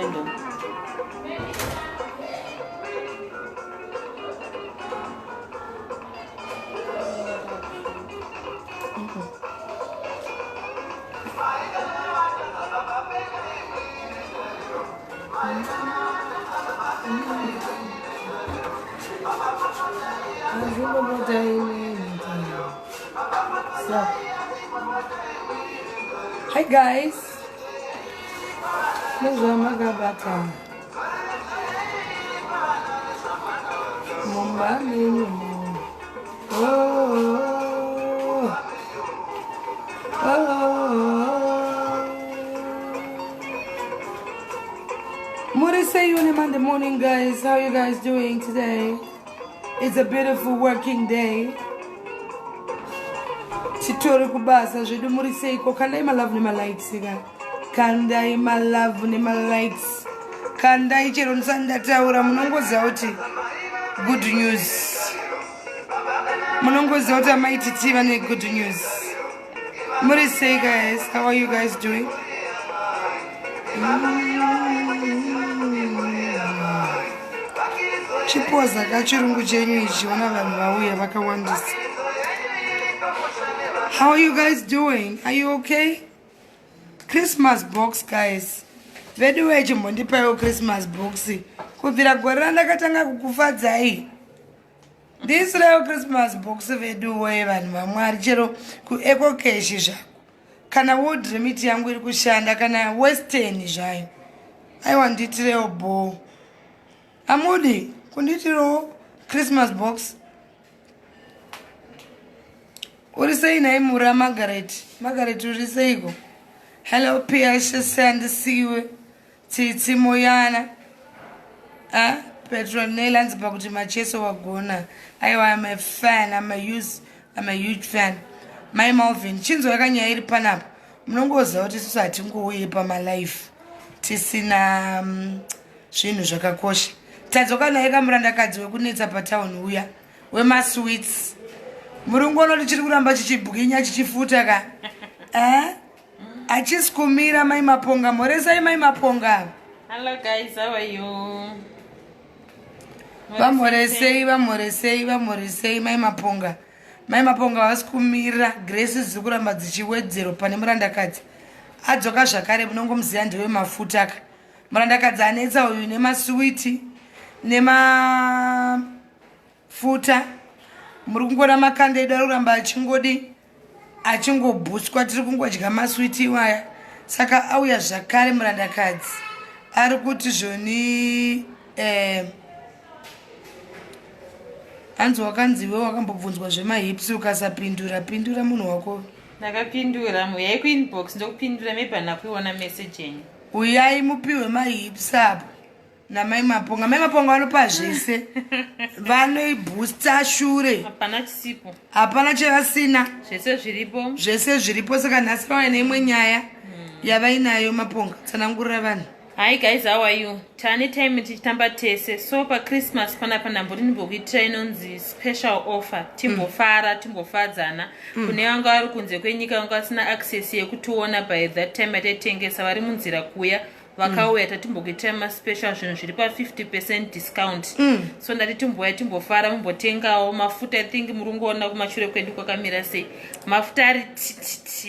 random. Hi guys, Magabata Mumba. Say you on a Monday morning, guys. How you guys doing today? It's a beautiful working day. Chitori kubasa jedu murisei ko kandai my love ni my likes ga. Kandai my love ni my likes. Kandai chero nsanda taura munongoza uti good news. Munongoza uti amaititiva ne good news. Murisei guys, how are you guys doing? Chipoza kachirungu chenyu ichi wana vanhu vauya vakawandisa. How are you guys doing? Are you okay? Christmas box guys. Vedu wechi mondipayo Christmas box. Kubvira gore randakatanga kukufadzai. This real Christmas box vedu we vanhu vamwari chero ku Eco Cash zvako. Kana wood remit yangu iri kushanda kana Western zvayo. Aiwa nditirewo bo. Amudi kunditiro Christmas box. Urisei nai mura Margaret. Margaret uriseiko. Hello Pia send see you. Titi Moyana. Petronella nzipa kuti macheso wagona. Aiwa I'm a fan. I'm a huge fan. My Malvin chinzo yakanya iri panapa. Munongoza kuti susu hatingouye pama life. Tisina zvinhu zvakakosha. Tadzoka naye kamurandakadzi wekunetsa patown uya wema sweets. Murungu noti chiri kuramba chichibwinya chichifuta ka. Achisikumira mai maponga. Moresai mai maponga. Hello guys, how are you? Vamoresei mai maponga. Mai maponga vasikumira. Grace ziri kuramba dzichiwedzero pane murandakadzi. Adzoka zvakare munongomuziva ndiwe mafuta ka. Murandakadzi anetsa uyu nemaswiti nemafuta. Muri kungora makanda edu ari kuramba achingobhuswa. Tiri kungodya maswiti iwaya. Saka auya zvakare murandakadzi ari kuti zvoni hanzi wakanziwe wakambobvunzwa zvemahips ukasapindura pindura munhu wako. Ndakapindura muyai kuinbox ndokupindura maybe nakuiona message yenyu. Uyai mupiwe mahips apo namai maponga. Mai maponga vanopa zvese. Vanoiboosta shure. Hapana chisipo. Hapana chavasina. Zvese zviripo saka nhasi vauya neimwe nyaya yavainayo maponga. Tsanangurira vanhu. Hi guys, how are you? Tani time tichitamba tese. So pa Christmas panapa ndambori ndimbokuitira inonzi special offer. Timbofara, timbofadzana. Kune vanga vari kunze kwenyika vanga vasina access yekutoona by that time atetengesa vari munzira kuya. Vakauya tatimbokuitira maspecial zvinhu zviri pa 50% discount. So ndati timbouya timbofara mumbotengawo mafuta. I think murungoona kumashure kwedu kwakamira sei. Mafuta ari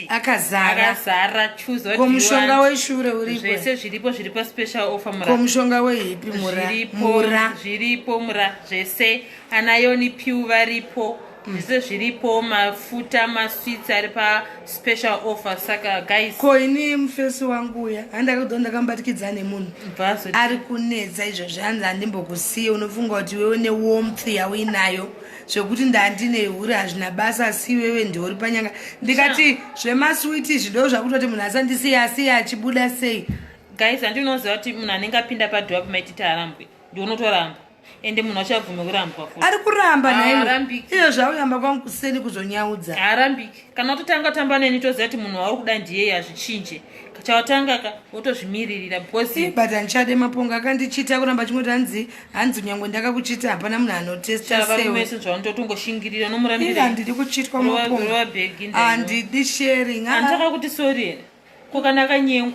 akazara choose what you want. Komushonga weshure uripo. Zvese zviripo zviri pa special offer mura. Komushonga wehipi mura. Zviripo mura zvese. Anayoni piu varipo. Zvese zviripo mafuta masweets ari pa special offer. Saka guys, koini mufesi wangu uya handakudonda kambatikidza nemunhu ari kunedza izvozvo hanzi handimbokusiya. Unofunga kuti wewe newarmth yauinayo zvekuti ndandine huri hazvina basa asi wewe ndiuri panyanga. Ndikati zvemaswiti zvido zvakutoti munhu asandisiya asiya achibuda sei. Guys, handinoziva kuti munhu anenge apinda padhop maititi arambwe ndionotoramba. Ende munhu achabvume kurambwa futi. Ari kuramba naye. Iyo zvauyamba kwangu kuseni kuzonyaudza. Arambiki. Kana utotanga tamba neni toziva kuti munhu wauri kuda ndiye hazvichinje. Chawatanga ka wotozvimiririra because but anchade maponga akandichita kuramba chingoti hanzi nyangwe ndakakuchita hapana munhu anotesta sewe. Message zvanototongoshingirira nomurambira. Handidi kuchitwa maponga. Handidi sharing. Handaka kuti sorry. Kokanaka nyengu.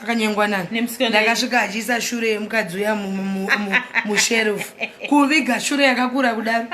akanyengwa nani Nemusikana ndakasvika achiisa shure yemukadzi uya musherufu kuviga shure yakakura kudaro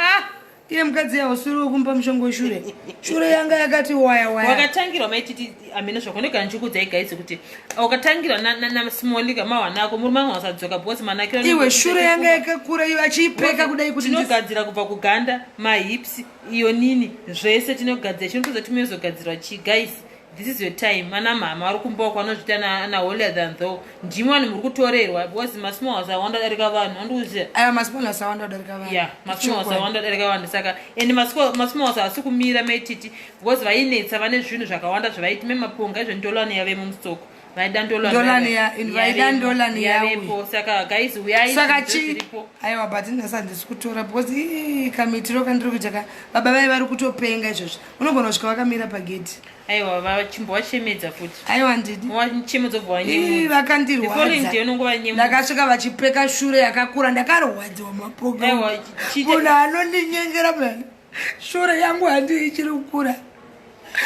iye mukadzi yausuri wokumba mushongo weshure shure yanga yakati waya wakatangirwa maititi amina zvakonekana chikudzai gaisi kuti wakatangirwa nasimolika mawana ako muri mangu wasadzoka bhosi manakiro iwe shure yanga yakakura iyo achiipeka kudai kuti tinogadzira kubva kuganda mahips iyo nini zvese tinogadzira chinotodza timezogadzirwa chi gaisi. This is your time. Mana mama ari kumboka vanozvita na holier than though. Ndimo vanhu muri kutorerwa because masmall house awanda darika vanhu. Anduziya. Aya masmall house awanda darika vanhu. Yeah, masmall house awanda darika vanhu. Saka and masmall house asi kumira maititi because vainetsa vane zvinhu zvakawanda zvavaiti memaponga izvo ndolani yave mumusoko. Vaida ndolani yavepo. Saka guys uyai zviripo. Aiwa but ndasa ndisi kutora because kamitiro kandiri kuita baba vai vari kutopenga izvozvo. Unogona kusvika vakamira pagate. Aiwa vachimbovachemedza futi. Aiwa ndidi. Wachemedza kubva nyemu. Vakandirwadza. Ndakasvika vachipeka shure yakakura ndakarwadziwa mapoga. Aiwa munhu anondinyengera mani. Shure yangu handi ichiri kukura.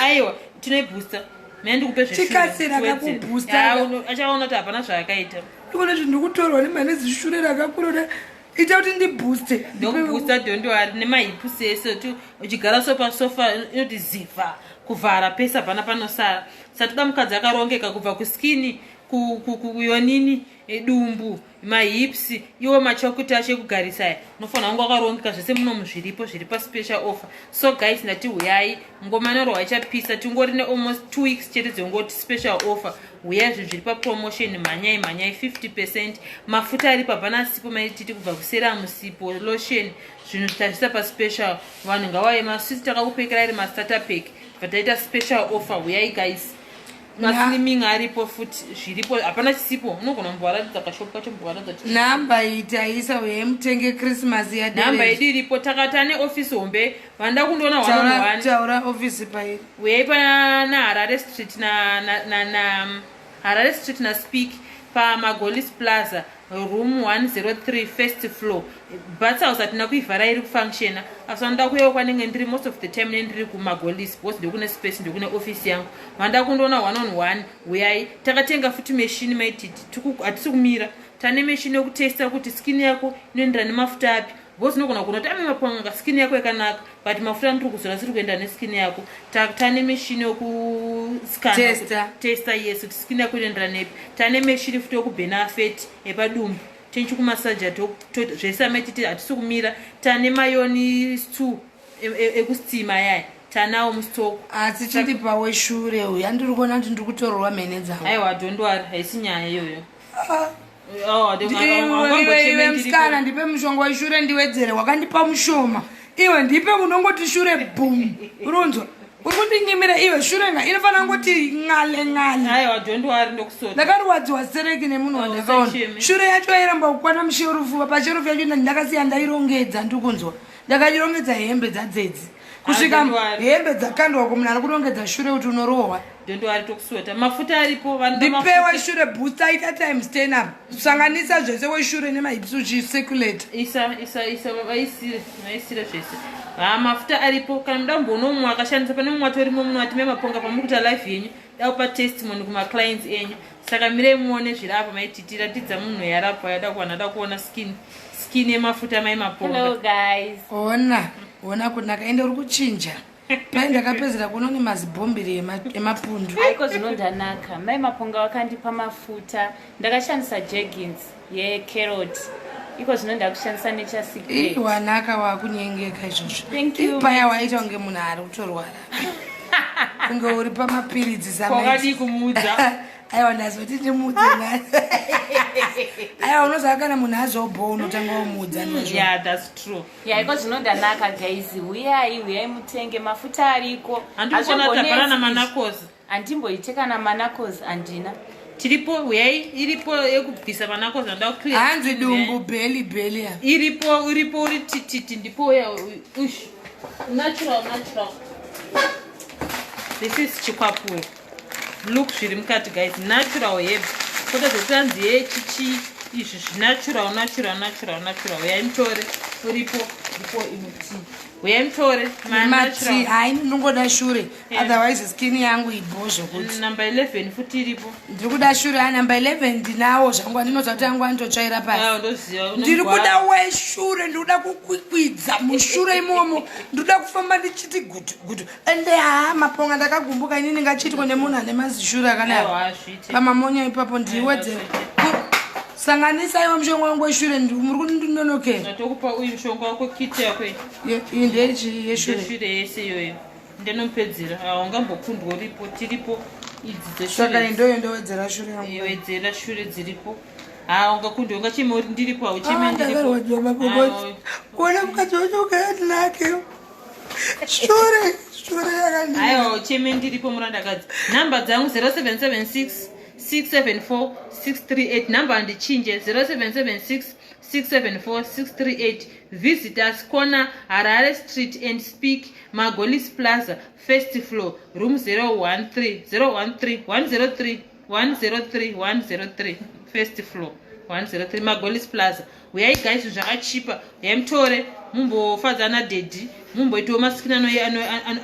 Aiwa tinobooster. Mendikupe zveshure. Chikasira kakubooster. Achaona kuti hapana zvakaita. Ndikuona kuti ndikutorwa nemane zishure rakakura. Ita kuti ndibooste. Ndobooster dondo ari nemahipu sese kuti uchigara pasofa inoti ziva. Kuvhara pesa pana panosara satoda mukadzi akarongeka kubva kuskini kuyonini dumbu mahips iwo machokuta chekugarisa unofanira kunge wakarongeka zvese muno zviripo zviri paspecial offer. So guys ndati huyai ngomanaro ichapisa tingori ne almost 2 weeks chete dzongoti special offer. Huyai zviri papromotion manyai 50%. Mafuta ari papana sipo maititi kubva kuserum sipo lotion zvinhu zvitashisa paspecial. Vanhu ngavauye maswiti takakupekera iri mastarter pack vataita special offer. Huyai guys maslimming aripo futi zviripo hapana chisipo unogona kumbowaradza kashopu kacho mbowaradza namba itaisa uyai mutenge Christmas yaderere. Namba yedu iripo takata neoffice hombe vanda kundoona 1 taura office pairi uyai pana Harare Street na Harare Street na Speak paMagolis Plaza room 103 first floor. But house atina kuivhara iri kufunctiona asi vanoda kuyewo kwanenge ndiri most of the time nendiri kuMagolis because ndokune space ndokune office yangu vanda kundoona 1-on-1. Uyai takatenga futi machine maititi hatisi kumira tane machine yokutesta kuti skin yako inoenderana nemafuta api because unogona kunoti ame mapanga skin yako yakanaka but mafuta ndiri kuzora siri kuenda neskin yako tane machine yokuscan testa yes kuti skin yako inoenderana nepi tane machine futi yokubenefit epadumbu tenchikumasaja zvese amatiti hatisi kumira tane mayoni stew ekustima yaya tanawo mustoko asi chiri paweshure uyu andiri kuona kuti ndiri kutorerwa mhene dzangu. Aiwa dhondwari haisi nyaya iyoyo. Iwe msikana ndipe mushonga weshure ndiwedzere wakandipa mushoma iwe ndipe unongoti shure boom runzwa uri kundinyimira iwe shure inofanira ngoti ng'ale. Aiwa dhondwari ndokusota ndakarwadziwa sereki nemunhu wandakaona shure yacho yairamba kukwana musherufu pacherufu yacho ndakasiya ndairongedza ndikunzwa ndakachirongedza hembe dzadzedzi kusvika hembe dzakandwa kumunhu ari kurongedza shure kuti unorohwa. Dhondwari tokusota mafuta aripo ndipewa shure booster ita times 10 up sanganisa zvese weshure nemahips uchicirculate vaisire zvese mafuta aripo kana muda kumbonomwe akashandisa pane mumwe atorimo munhu ati memaponga pamuri kuita life yenyu daupa testimony kumaclients enyu saka mirei muone zviri apa maititi ratidza munhu yarapa yada kuona skin yemafuta maimaponga. Hello guys. Ona kunaka ende uri kuchinja pai ndakapedzera kuona une mazibhombiri emapundu aiko zvinondanaka mai maponga wakandipa mafuta ndakashandisa jeggings yecarrot iko zvinonda kushandisa nechasecret wanaka wakunyengeka izvozvo paya waita unge munhu ari kutorwara kunge uri pamapiritsi samadi kumudza aiwa ndazoti ndimudze aiwa unoziva kana munhu azobho unotanga umudza. Yeah, that's true. Iko zvinondanaka guys uyai mutenge mafuta ariko handikuona namanacos handimboiteka namanacos handina tiripo uyai iripo yekubvisa manacos anda kuclear hanzi dumbu beli iripo uri tititi ndipo ya natural this is chikwapu look zviri mukati guys natural herb koda zvetanzi yechichi izvi natural uyai mutore uripo ndipo imuti uyai mutore mati hai ndinongoda shure otherwise skin yangu ibho zvokuti namba 11 futi iripo ndiri kuda shure namba 11 ndinawo zvangu andinoza kuti yangu andotsvaira pasi ndiri kuda weshure ndiri kuda kukwikwidza mushure imomo ndiri kuda kufamba ndichiti gutu ende maponga ndakagumbuka inini ngachitwa nemunhu ane mazishure akadaro pamamonya ipapo ndiwedzera sanganisa iwa mushonga wangu weshure muri kuti ndinonokera ndatokupa uyu mushonga wako kiti yako iyi ndeyeshure yese iyoyo ndinomupedzera haungambokundwa uripo tiripo idzi saka indoyo ndowedzera shure yangu wedzera shure dziripo ungakundwa ungachema uri ndiripo haucheme kuona mukadzi wacho ukayatinake shure yakandi aiwa haucheme ndiripo murandakadzi namba dzangu 0776 674 638 namba handichinje 0776 674 638 visit us corner Harare Street and Speak Magolis Plaza first floor room 013 103 103 first floor 103 Magolis Plaza uyai guys zvakachipa yamtore mumbofadzana dedhi mumboitawo masikinano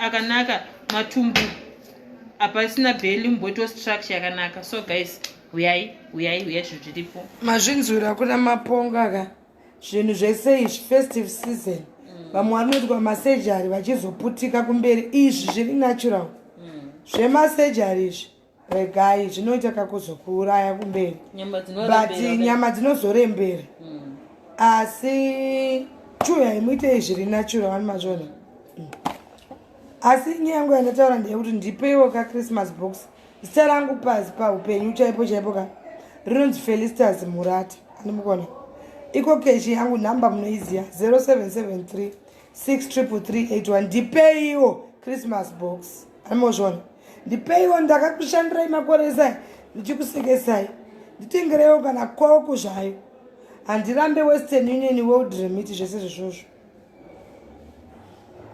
akanaka matumbu apasina bheli mumboitawo structure yakanaka so guys uyai zviripo mazvinzwira kuna maponga ka zvinhu zvese izvi festive season vamwe vanoitwa masejari vachizoputika kumberi izvi zviri natural zvemasejari izvi regai zvinoita kakuzokuuraya kumberi but nyama dzinozorembera asi chuya imuite zviri natural ani mazvona asi nyangu yanataura ndeyekuti ndipeiwo kachristmas box zita rangu pasi paupenyu chaipo ka rinonzi Felicitas Murata andimukona iko keshi yangu nhamba munoiziya 0773 63381 ndipeiwo Christmas box andimozvona ndipeiwo ndakakushandirai makore esai ndichikusekesai nditengereiwo kana koko zvayo handirambe Western Union World Remit zvese zvizvozvo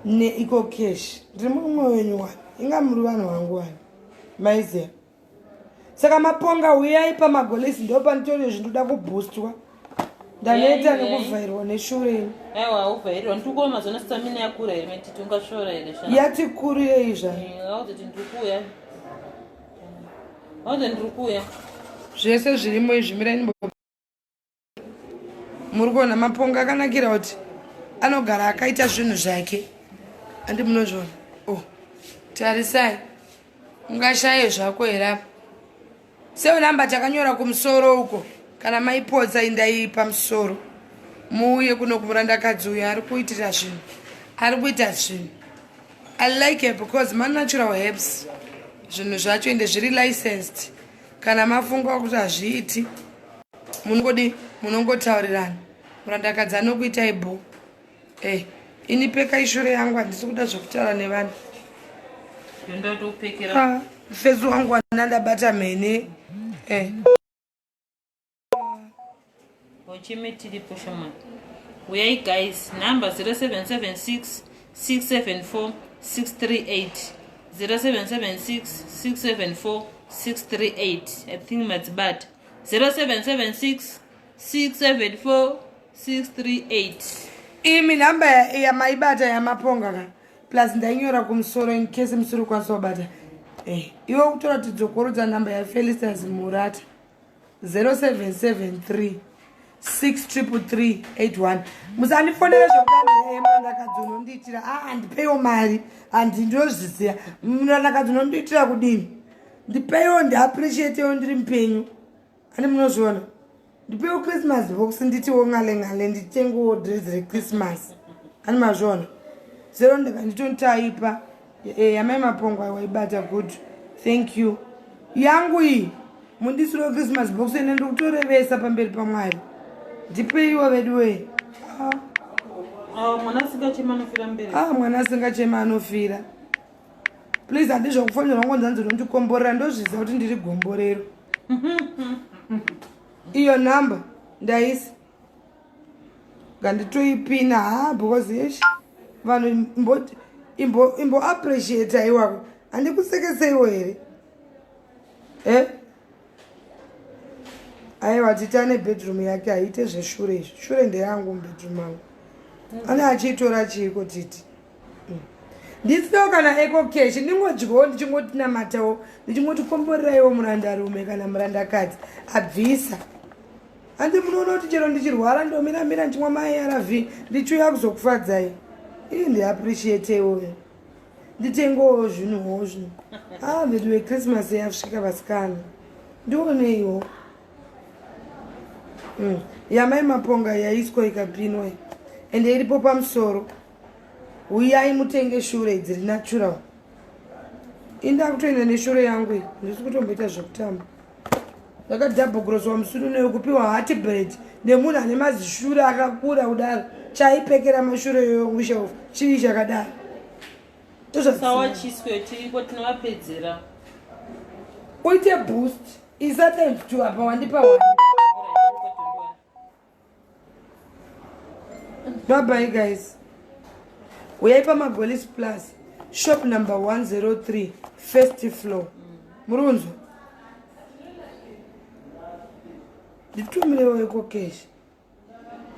neiko keshi ndiri mumwe wenyu wani inga muri vanhu vangu wani maiziya saka maponga uyai pamagolesi ndo panitoriyo zvindoda kubhustwa ndanoita nekuvhairwa neshure aiwa uvhairwa ndikuwa mazona stamina yakura here matiti ungashora here yati kurirei auzoti ndikuya auze ndikuya zvese zvirimo izvi mirai muri kuona maponga akanakira kuti anogara akaita zvinhu zvake andi munozvona tarisai ungashaye zvako here sewo namba takanyora kumusoro uko kana maipodza indai pamusoro muuye kuno kumurandakadzi uyo ari kuitira zvinhu ari kuita zvinhu I like it because natural herbs zvinhu zvacho ende zviri licensed kana mafunga kuti hazviiti munongodi munongotaurirana murandakadzi anokuitai bho ini peka ishure yangu handisi kuda zvokutaura nevanhu fezi wangu wanandabata mhene ochimetiripo shoma uyai guys number 0776 674 638 0776 674 638 I think matsibata 0776 674 638 imi namba yamaibata yamaponga ka plus ndainyora kumusoro in case musoro kwanisa kubata iwe kutora tidzokorudza namba yaFelicitas Murata 0773 63381 musandifonere zvokudai murandakadzi unondiitira handipeiwo mari handindozviziva murandakadzi unondiitira kudini ndipeiwo ndiappreciatewo ndiri mupenyu ani munozviona ndipeiwo Christmas box nditiwo ng'ale nditengewo dress rechristmas ani mazviona zero ndikanditotaipa yamai mapongo waibata good thank you yangu iyi mundisiro Christmas box ene ndikutorevesa pamberi paMwari ndipeiwa vedu we mwana asingachema anofira mberi mwana asingachema anofira please handizvokufonera ngonzanzi nondikomborera ndozviziva kuti ndiri gomborero iyo namba ndaisa nganditoipina because yeshi vanhu imbo appreciate aiwako handikusekeseiwo here aiwa titane bedroom yake haite zveshure izvi shure ndeyangu mubedroom angu ane achiitora chiko titi ndisiwo kana eco cash ndingodyawo ndichingoti namatawo ndichingoti murandarume kana murandakadzi abvisa handi munoona kuti chero ndichirwara ndomiramira ndichimwa maarv ndichiuya kuzokufadzai ii ndiappreciatewo nditengowo zvinhuwo zvino vedu vechristmas yasvika vasikana ndioneiwo yamai maponga yaiswa ikapinwa ende iripo pamusoro uyai mutenge shure idzi rinatural inda kutoenda neshure yangu ndisi kutomboita zvekutamba ndakadhabhogoroswa musuru nekupiwa hatibred nemunhu ane mazishure akakura kudaro chaipekera mashure yomushefu chii chakadaro sawachiswe tiriko tinovapedzera uite boost isataitu apa wandipa bye bye guys uyai pamagolis plus shop number 103 first floor murunzo nditumirewo eko cash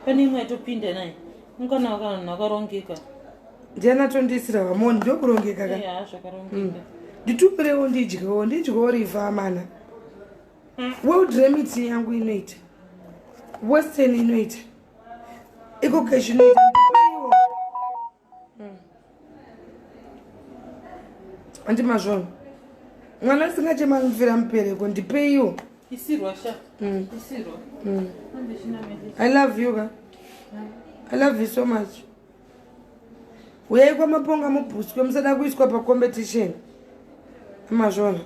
pane imwe yatopinda naye ungana wakanhu akarongeka ndianatondisira vamoni ndokurongeka ka zvakarongeka nditumirewo ndidyawo riva mana world remit yangu inoita western inoita eko cash inoita ndipaiwo handi mazvono mwana asingachemamvira mupereko ndipeiwo isirwa sha isirwa I love you ka I love you so much uyai kwamaponga mubhuswe musada kuiswa pacompetition amazvona